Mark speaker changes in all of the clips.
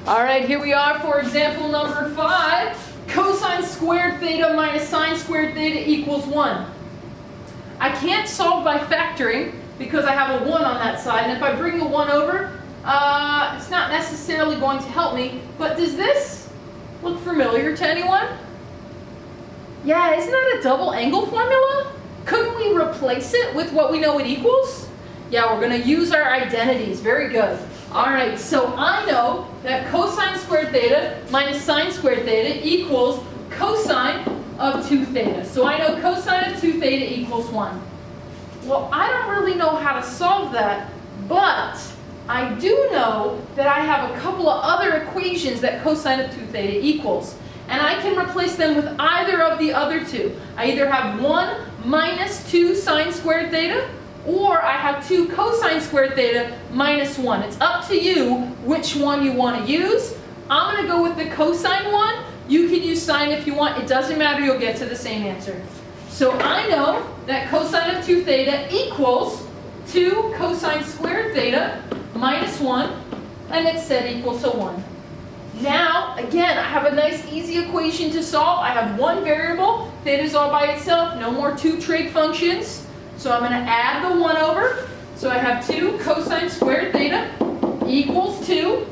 Speaker 1: All right, here we are for example number 5. Cosine squared theta minus sine squared theta equals 1. I can't solve by factoring because I have a 1 on that side, and if I bring the 1 over, it's not necessarily going to help me. But does this look familiar to anyone? Yeah, isn't that a double angle formula? Couldn't we replace it with what we know it equals? Yeah, we're going to use our identities. Very good. All right, so I know that cosine squared theta minus sine squared theta equals cosine of 2 theta. So I know cosine of 2 theta equals 1. Well, I don't really know how to solve that, but I do know that I have a couple of other equations that cosine of 2 theta equals. And I can replace them with either of the other two. I either have 1 minus 2 sine squared theta, or I have 2 cosine squared theta minus 1. It's up to you which one you want to use. I'm going to go with the cosine one. You can use sine if you want. It doesn't matter. You'll get to the same answer. So I know that cosine of 2 theta equals 2 cosine squared theta minus 1, and it's set equal to 1. Now, again, I have a nice easy equation to solve. I have one variable. Theta is all by itself. No more 2 trig functions. So I'm going to add the 1 over. So I have 2 cosine squared theta equals 2.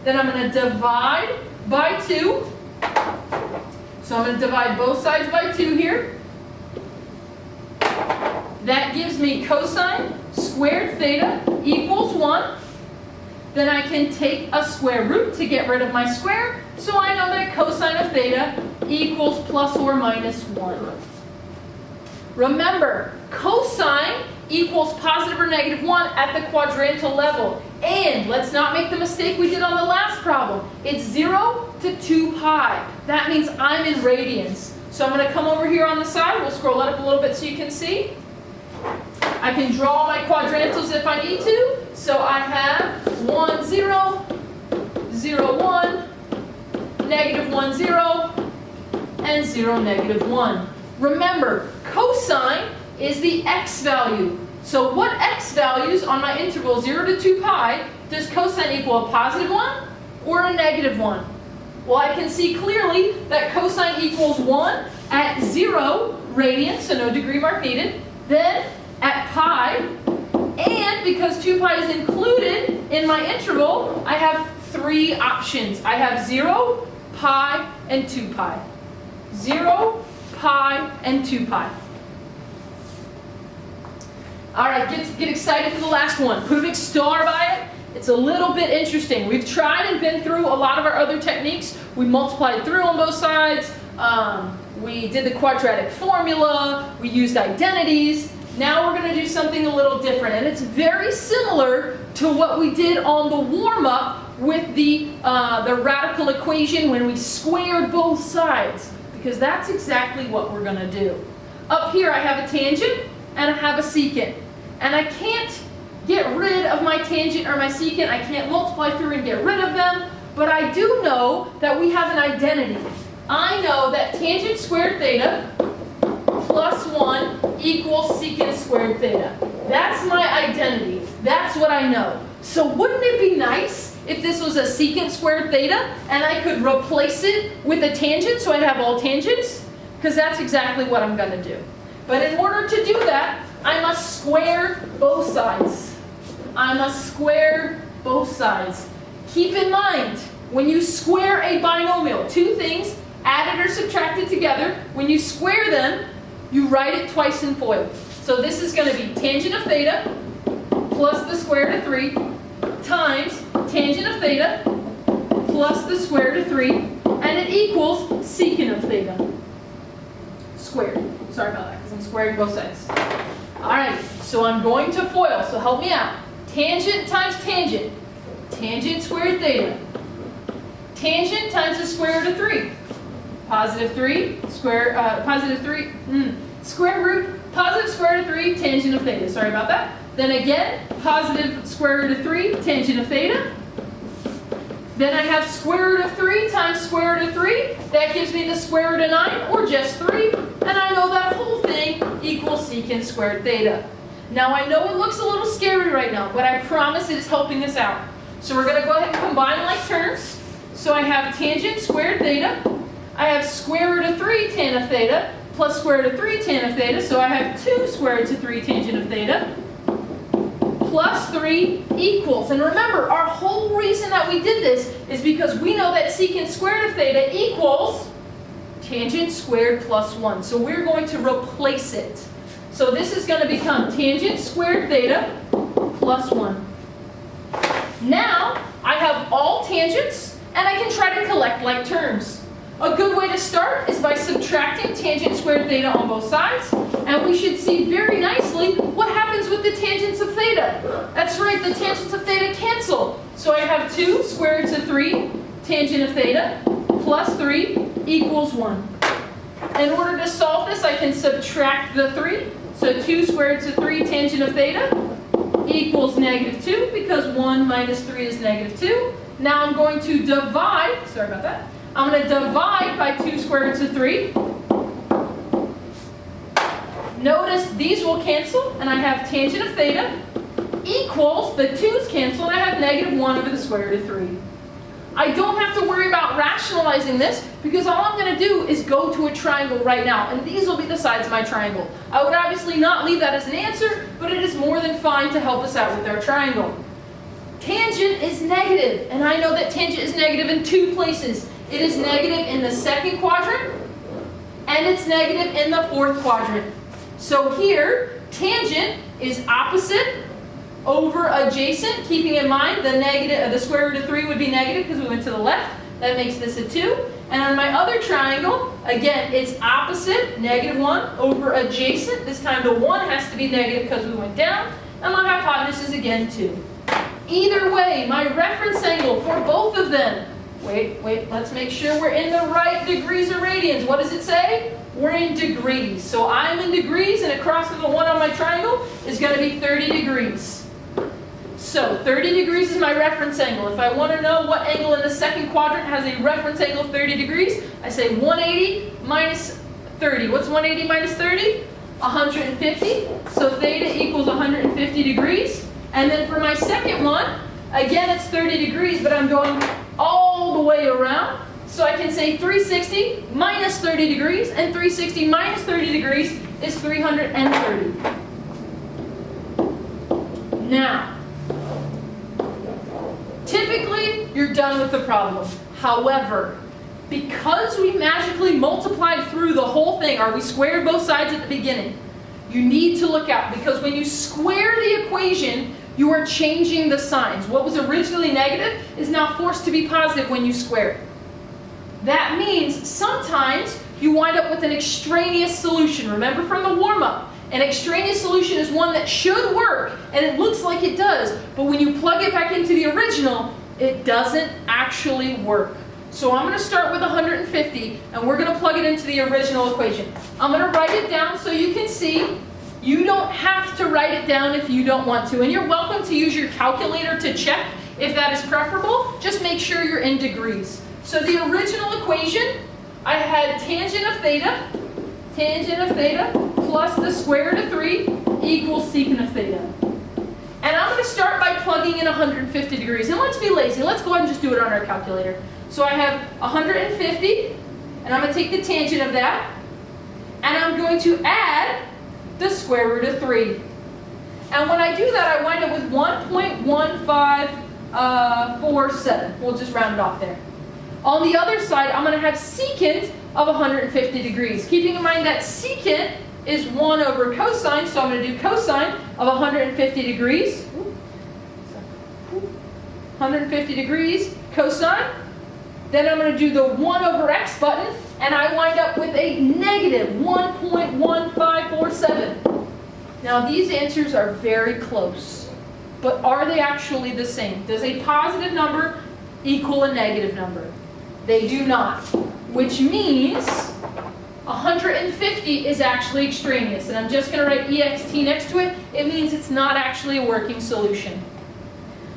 Speaker 1: Then I'm going to divide by 2. So I'm going to divide both sides by 2 here. That gives me cosine squared theta equals 1. Then I can take a square root to get rid of my square. So I know that cosine of theta equals plus or minus 1. Remember, cosine equals positive or negative 1 at the quadrantal level. And let's not make the mistake we did on the last problem. It's 0 to 2 pi. That means I'm in radians. So I'm going to come over here on the side. We'll scroll it up a little bit so you can see. I can draw my quadrantals if I need to. So I have 1, 0, 0, 1, negative 1, 0, and 0, negative 1. Remember, cosine is the x value. So what x values on my interval 0 to 2 pi does cosine equal, a positive 1 or a negative 1? Well, I can see clearly that cosine equals 1 at 0 radians, so no degree mark needed. Then at pi, and because 2 pi is included in my interval, I have 3 options. I have 0, pi, and 2 pi. 0, pi, and 2 pi. All right, get excited for the last one. Put a big star by it. It's a little bit interesting. We've tried and been through a lot of our other techniques. We multiplied through on both sides. We did the quadratic formula. We used identities. Now we're going to do something a little different, and it's very similar to what we did on the warm-up with the radical equation when we squared both sides, because that's exactly what we're going to do. Up here I have a tangent and I have a secant, and I can't get rid of my tangent or my secant. I can't multiply through and get rid of them, but I do know that we have an identity. I know that tangent squared theta plus 1 equals secant squared theta. That's my identity. That's what I know. So wouldn't it be nice if this was a secant squared theta and I could replace it with a tangent so I'd have all tangents? Because that's exactly what I'm going to do. But in order to do that, I must square both sides. I must square both sides. Keep in mind, when you square a binomial, 2 things added or subtracted together, when you square them, you write it twice in FOIL. So this is going to be tangent of theta plus the square root of 3 times tangent of theta plus the square root of 3, and it equals secant of theta squared. Sorry about that, because I'm squaring both sides. All right, so I'm going to FOIL, so help me out. Tangent times tangent. Tangent squared theta. Tangent times the square root of 3. Positive 3, square root, positive square root of 3, tangent of theta. Sorry about that. Then again, positive square root of 3, tangent of theta. Then I have square root of 3 times square root of 3. That gives me the square root of 9, or just 3. And I know that whole thing equals secant squared theta. Now I know it looks a little scary right now, but I promise it is helping us out. So we're going to go ahead and combine like terms. So I have tangent squared theta. I have square root of 3 tan of theta plus square root of 3 tan of theta. So I have 2 square root of 3 tangent of theta plus 3 equals. And remember, our whole reason that we did this is because we know that secant squared of theta equals tangent squared plus 1. So we're going to replace it. So this is going to become tangent squared theta plus 1. Now, I have all tangents, and I can try to collect like terms. A good way to start is by subtracting tangent squared theta on both sides, and we should see very nicely what happens with the tangents of theta. That's right, the tangents of theta cancel. So I have 2 square roots of 3 tangent of theta plus 3 equals 1. In order to solve this, I can subtract the 3. So 2 square roots of 3 tangent of theta equals negative 2, because 1 minus 3 is negative 2. Now I'm going to divide, sorry about that, I'm going to divide by 2 square roots of 3. Notice these will cancel, and I have tangent of theta equals, the 2's cancel, and I have negative 1 over the square root of 3. I don't have to worry about rationalizing this, because all I'm going to do is go to a triangle right now, and these will be the sides of my triangle. I would obviously not leave that as an answer, but it is more than fine to help us out with our triangle. Tangent is negative, and I know that tangent is negative in 2 places. It is negative in the 2nd quadrant, and it's negative in the 4th quadrant. So here, tangent is opposite over adjacent, keeping in mind the square root of 3 would be negative because we went to the left. That makes this a 2. And on my other triangle, again, it's opposite, negative 1 over adjacent. This time the 1 has to be negative because we went down. And my hypotenuse is again 2. Either way, my reference angle for both of them, wait, let's make sure we're in the right degrees or radians. What does it say? We're in degrees. So I'm in degrees, and across from the 1 on my triangle is going to be 30 degrees. So 30 degrees is my reference angle. If I want to know what angle in the 2nd quadrant has a reference angle of 30 degrees, I say 180 minus 30. What's 180 minus 30? 150. So theta equals 150 degrees. And then for my second one, again it's 30 degrees, but I'm going all the way around. So I can say 360 minus 30 degrees, and 360 minus 30 degrees is 330. Now, typically, you're done with the problem. However, because we magically multiplied through the whole thing, or we squared both sides at the beginning, you need to look out, because when you square the equation, you are changing the signs. What was originally negative is now forced to be positive when you square it. That means sometimes you wind up with an extraneous solution. Remember from the warm-up, an extraneous solution is one that should work, and it looks like it does, but when you plug it back into the original, it doesn't actually work. So I'm going to start with 150, and we're going to plug it into the original equation. I'm going to write it down so you can see. You don't have to write it down if you don't want to, and you're welcome to use your calculator to check if that is preferable. Just make sure you're in degrees. So the original equation, I had tangent of theta plus the square root of 3 equals secant of theta. And I'm going to start by plugging in 150 degrees. And let's be lazy. Let's go ahead and just do it on our calculator. So I have 150, and I'm going to take the tangent of that, and I'm going to add the square root of 3. And when I do that, I wind up with 1.1547. We'll just round it off there. On the other side, I'm going to have secant of 150 degrees. Keeping in mind that secant is 1 over cosine, so I'm going to do cosine of 150 degrees. 150 degrees, cosine. Then I'm going to do the 1 over x button, and I wind up with a negative 1.1547. Now these answers are very close, but are they actually the same? Does a positive number equal a negative number? They do not, which means 150 is actually extraneous, and I'm just going to write EXT next to it. It means it's not actually a working solution.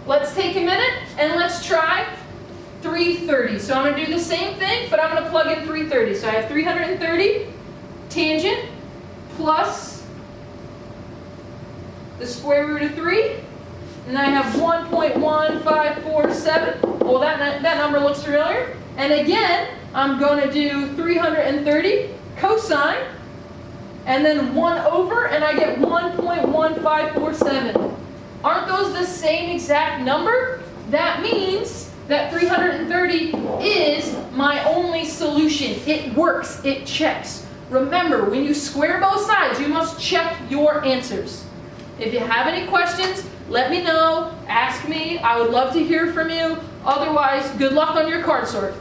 Speaker 1: Let's take a minute and let's try 330. So I'm going to do the same thing, but I'm going to plug in 330. So I have 330 tangent plus the square root of 3, and I have 1.1547 Well, that number looks familiar. And again, I'm going to do 330 cosine, and then 1 over, and I get 1.1547. Aren't those the same exact number? That means that 330 is my only solution. It works. It checks. Remember, when you square both sides, you must check your answers. If you have any questions, let me know. Ask me. I would love to hear from you. Otherwise, good luck on your card sort.